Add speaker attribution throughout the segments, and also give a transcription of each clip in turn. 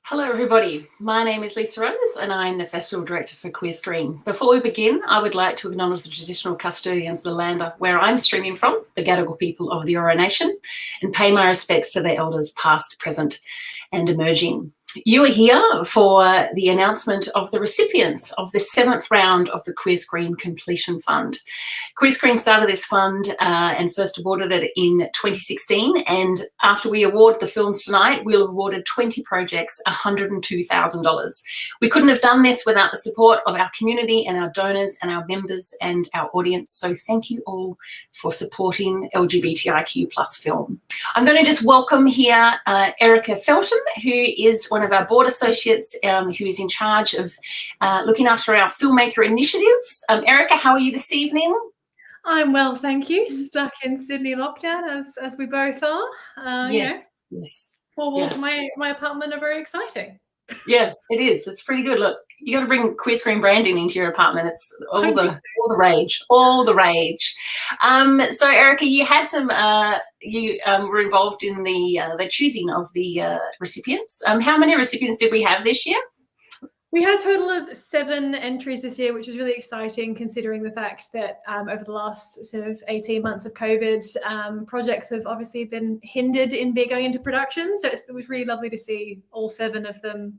Speaker 1: Hello everybody, my name is Lisa Rose and I'm the Festival Director for Queer Screen. Before we begin, I would like to acknowledge the traditional custodians of the land where I'm streaming from, the Gadigal people of the Eora Nation, and pay my respects to their elders past, present and emerging. You are here for the announcement of the recipients of the 7th round of the Queer Screen Completion Fund. Queer Screen started this fund and first awarded it in 2016, and after we award the films tonight, we'll have awarded 20 projects $102,000. We couldn't have done this without the support of our community and our donors and our members and our audience, so thank you all for supporting LGBTIQ plus film. I'm going to just welcome here Erica Felton, who is one of our board associates who is in charge of looking after our filmmaker initiatives. Erica, how are you this evening?
Speaker 2: I'm well, thank you. Stuck in Sydney lockdown as we both are.
Speaker 1: Yes.
Speaker 2: Four walls of my apartment are very exciting.
Speaker 1: Yeah, it is. It's pretty good. Look, you got to bring Queer Screen branding into your apartment. It's all the rage. So Erica, you had some. You were involved in the choosing of the recipients. How many recipients did we have this year?
Speaker 2: We had a total of 7 entries this year, which is really exciting considering the fact that over the last sort of 18 months of COVID, projects have obviously been hindered in going into production. So it was really lovely to see all 7 of them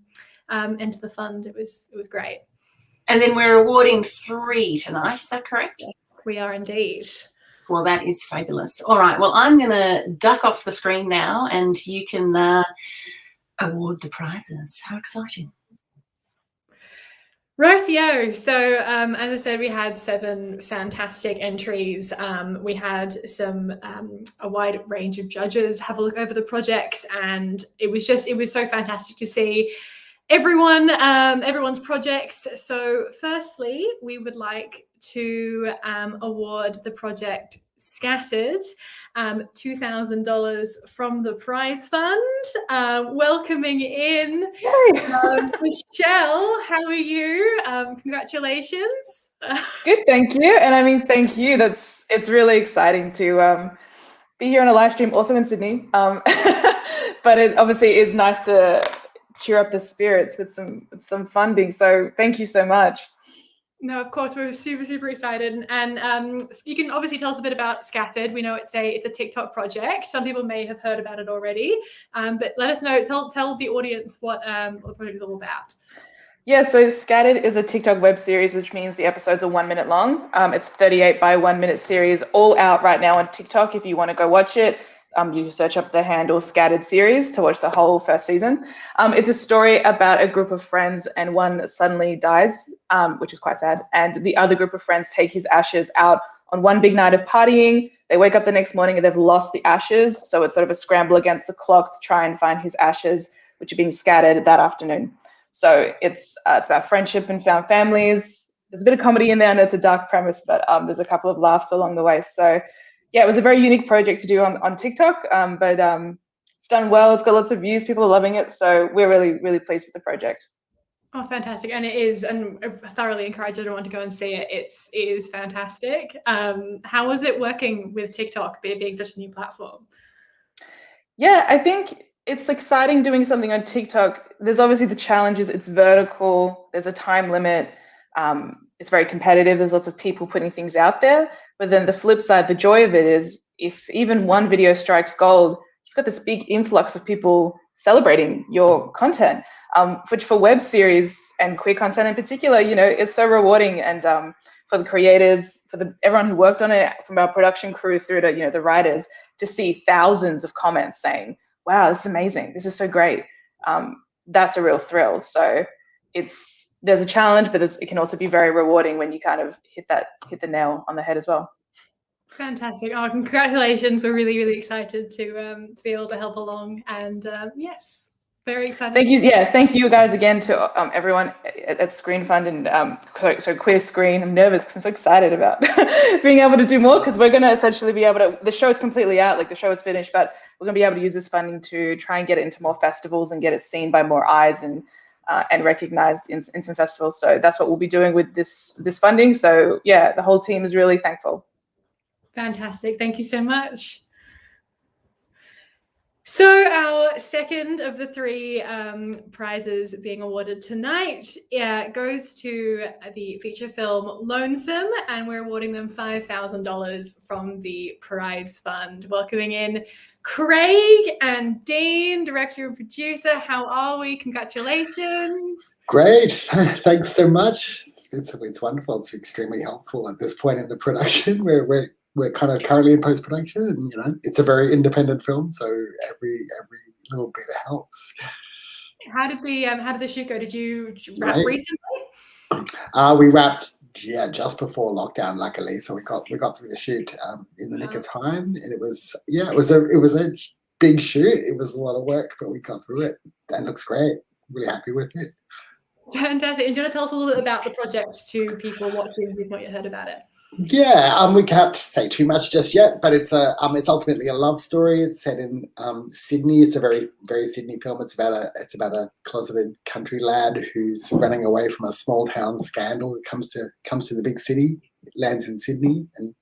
Speaker 2: enter the fund. It was great.
Speaker 1: And then we're awarding 3 tonight. Is that correct?
Speaker 2: Yes, we are indeed.
Speaker 1: Well, that is fabulous. All right. Well, I'm going to duck off the screen now and you can award the prizes. How exciting.
Speaker 2: Rightio. So as I said, we had 7 fantastic entries. We had a wide range of judges have a look over the projects, and it was so fantastic to see everyone's projects. So firstly, we would like to award the project Scattered $2,000 from the prize fund. Welcoming in Michelle. How are you? Congratulations.
Speaker 3: Good, thank you. And I mean, thank you. It's really exciting to be here on a live stream, also in Sydney. But it obviously is nice to cheer up the spirits with some funding. So thank you so much.
Speaker 2: No, of course, we're super excited, and you can obviously tell us a bit about Scattered. We know it's a TikTok project. Some people may have heard about it already, but let us know. Tell the audience what the project is all about.
Speaker 3: Yeah, so Scattered is a TikTok web series, which means the episodes are 1 minute long. It's 38 by 1 minute series, all out right now on TikTok. If you want to go watch it, you just search up the handle Scattered series to watch the whole first season. It's a story about a group of friends, and one suddenly dies, which is quite sad. And the other group of friends take his ashes out on one big night of partying. They wake up the next morning and they've lost the ashes. So it's sort of a scramble against the clock to try and find his ashes, which are being scattered that afternoon. So it's about friendship and found families. There's a bit of comedy in there. I know it's a dark premise, but there's a couple of laughs along the way. So yeah, it was a very unique project to do on TikTok, but it's done well. It's got lots of views. People are loving it. So we're really pleased with the project.
Speaker 2: Oh, fantastic. And it is, and I thoroughly encourage everyone to go and see it. It is fantastic. How was it working with TikTok, being such a new platform?
Speaker 3: Yeah, I think it's exciting doing something on TikTok. There's obviously the challenges. It's vertical. There's a time limit. It's very competitive. There's lots of people putting things out there. But then the flip side, the joy of it is if even one video strikes gold, you've got this big influx of people celebrating your content. Which for web series and queer content in particular, it's so rewarding. And for the creators, for everyone who worked on it, from our production crew through to the writers, to see thousands of comments saying, "Wow, this is amazing. This is so great." That's a real thrill. So there's a challenge, but it can also be very rewarding when you kind of hit the nail on the head as well.
Speaker 2: Fantastic. Oh, congratulations. We're really excited to be able to help along, and yes, very excited.
Speaker 3: Thank you. Yeah, thank you guys again to everyone at Screen Fund and so Queer Screen. I'm nervous because I'm so excited about being able to do more, because we're going to essentially be able to, the show is completely out, like the show is finished, but we're going to be able to use this funding to try and get it into more festivals and get it seen by more eyes and recognized in some festivals. So that's what we'll be doing with this funding. So yeah, the whole team is really thankful.
Speaker 2: Fantastic. Thank you so much. So our second of the three prizes being awarded tonight goes to the feature film Lonesome, and we're awarding them $5,000 from the prize fund. Welcoming in Craig and Dean, director and producer. How are we? Congratulations.
Speaker 4: Great. Thanks so much. It's wonderful. It's extremely helpful at this point in the production. We're kind of currently in post-production, and it's a very independent film, so every little bit helps.
Speaker 2: How did the shoot go? Did you wrap recently?
Speaker 4: We wrapped just before lockdown, luckily, so we got through the shoot in the nick of time, and it was a big shoot. It was a lot of work, but we got through it. That looks great. Really happy with it.
Speaker 2: Fantastic. And do you want to tell us a little bit about the project to people watching who've not yet heard about it?
Speaker 4: Yeah, we can't say too much just yet, but it's ultimately a love story. It's set in Sydney. It's a very, very Sydney film. It's about a closeted country lad who's running away from a small town scandal. It comes to the big city, lands in Sydney, and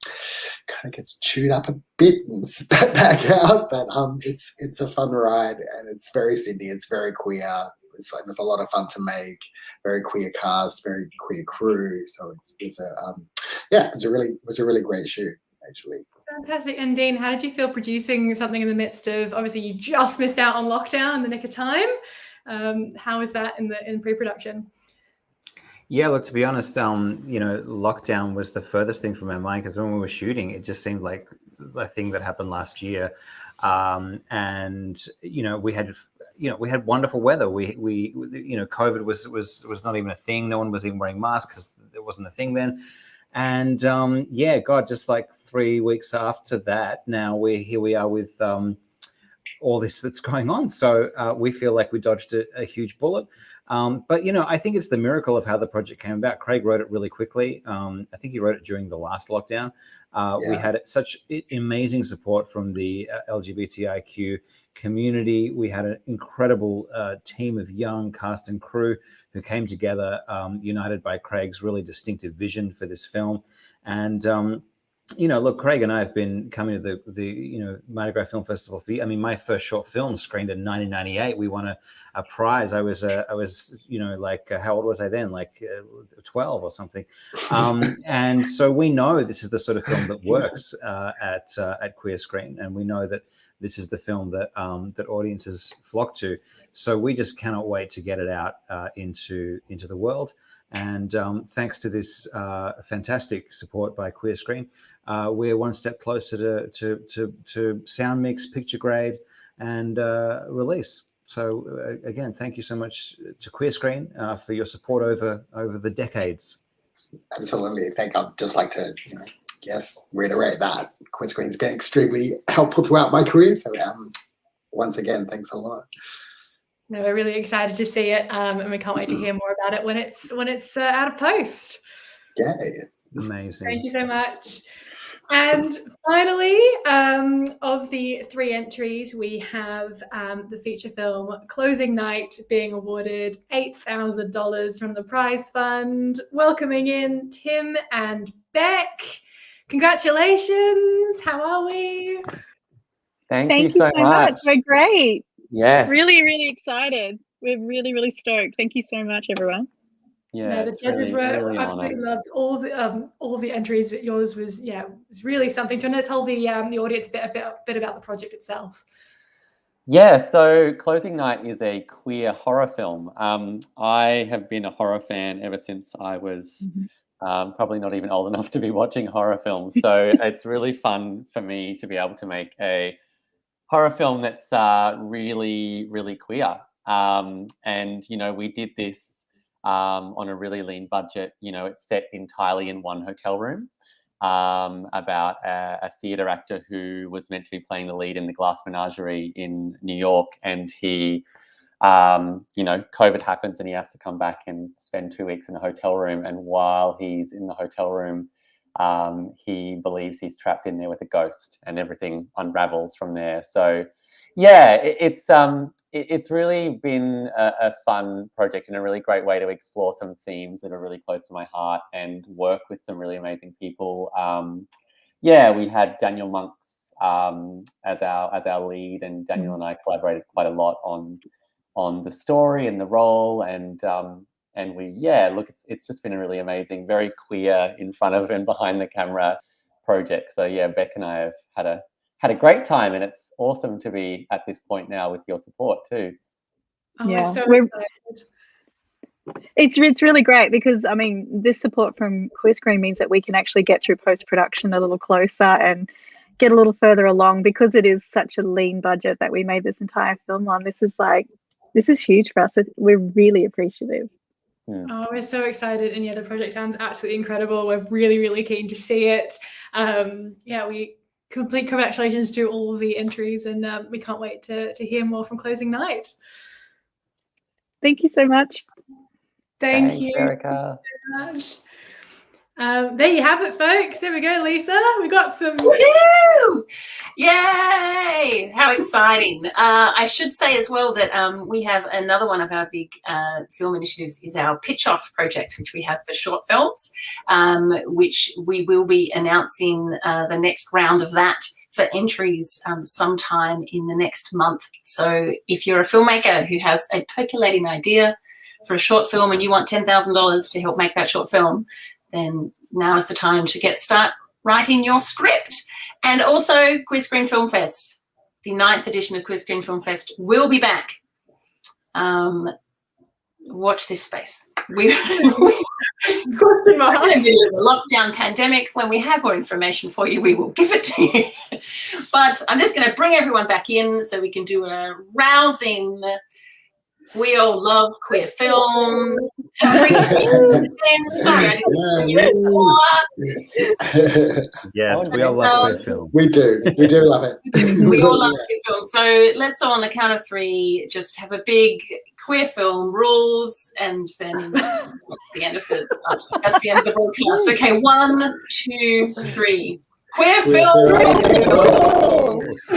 Speaker 4: kind of gets chewed up a bit and spat back out. But it's a fun ride, and it's very Sydney. It's very queer. It was a lot of fun to make. Very queer cast, very queer crew. So it was a really great shoot, actually.
Speaker 2: Fantastic. And Dean, how did you feel producing something in the midst of, obviously you just missed out on lockdown in the nick of time? How was that in pre-production?
Speaker 5: Yeah, look, to be honest, lockdown was the furthest thing from our mind, because when we were shooting, it just seemed like a thing that happened last year. And we had wonderful weather. We COVID was not even a thing. No one was even wearing masks because it wasn't a thing then. And God, just like 3 weeks after that, now here we are with all this that's going on. So we feel like we dodged a huge bullet. But I think it's the miracle of how the project came about. Craig wrote it really quickly. I think he wrote it during the last lockdown. We had such amazing support from the LGBTIQ community. We had an incredible team of young cast and crew who came together, united by Craig's really distinctive vision for this film. And look, Craig and I have been coming to the Mardi Gras Film Festival for, my first short film screened in 1998. We won a prize. I was how old was I then? Like 12 or something. And so we know this is the sort of film that works at Queer Screen, and we know that this is the film that audiences flock to. So we just cannot wait to get it out into the world. And thanks to this fantastic support by Queer Screen, we're one step closer to sound mix, picture grade, and release. So again, thank you so much to Queer Screen for your support over the decades.
Speaker 4: Absolutely. I'd just like to reiterate that Queer Screen's been extremely helpful throughout my career. So once again, thanks a lot.
Speaker 2: No, we're really excited to see it, and we can't wait to hear more about it when it's out of post.
Speaker 4: Yeah,
Speaker 5: amazing.
Speaker 2: Thank you so much. And finally, of the three entries, we have the feature film Closing Night being awarded $8,000 from the prize fund. Welcoming in Tim and Beck. Congratulations. How are we?
Speaker 6: Thank you so much. We're great.
Speaker 7: Yeah.
Speaker 6: Really, really excited. We're really, really stoked. Thank you so much, everyone.
Speaker 2: Yeah, the judges were absolutely loved all the entries. But yours was really something. Do you want to tell the audience a bit about the project itself?
Speaker 7: Yeah, so Closing Night is a queer horror film. I have been a horror fan ever since I was probably not even old enough to be watching horror films. So it's really fun for me to be able to make a horror film that's really, really queer. And, we did this on a really lean budget. It's set entirely in one hotel room about a theatre actor who was meant to be playing the lead in The Glass Menagerie in New York. And he, COVID happens and he has to come back and spend 2 weeks in a hotel room. And while he's in the hotel room, he believes he's trapped in there with a ghost, and everything unravels from there. So yeah, it's really been a fun project and a really great way to explore some themes that are really close to my heart and work with some really amazing people. We had Daniel Monk's as our lead, and Daniel and I collaborated quite a lot on the story and the role, and we look, it's just been a really amazing, very queer in front of and behind the camera project. So yeah, Beck and I have had a great time, and it's awesome to be at this point now with your support too.
Speaker 2: Oh,
Speaker 6: Yeah,
Speaker 2: we're so
Speaker 6: we're-
Speaker 2: excited.
Speaker 6: It's really great because, I mean, this support from Queer Screen means that we can actually get through post-production a little closer and get a little further along, because it is such a lean budget that we made this entire film on. This is huge for us. We're really appreciative.
Speaker 2: Oh, we're so excited. And yeah, the project sounds absolutely incredible. We're really, really keen to see it. We complete congratulations to all of the entries, and we can't wait to hear more from Closing Night.
Speaker 6: Thank you so much.
Speaker 2: Thank you
Speaker 7: Erica.
Speaker 2: so much. There you have it, folks. There we go, Lisa. We got some.
Speaker 1: Woohoo! Yay! How exciting. I should say as well that we have another one of our big film initiatives is our Pitch Off project, which we have for short films, which we will be announcing the next round of that for entries sometime in the next month. So if you're a filmmaker who has a percolating idea for a short film and you want $10,000 to help make that short film, then now is the time to start writing your script. And also Queer Screen Film Fest, the 9th edition of Queer Screen Film Fest will be back. Watch this space. We're in the middle of a lockdown pandemic. When we have more information for you, we will give it to you. But I'm just going to bring everyone back in so we can do a rousing "We all love queer film." Sorry, I didn't bring it before.
Speaker 5: Yes, we all love queer film.
Speaker 4: We do love it.
Speaker 1: We all love queer film. So let's all on the count of 3 just have a big queer film rules, and then that's the end of the broadcast. Okay, 1, 2, 3. Queer film rules.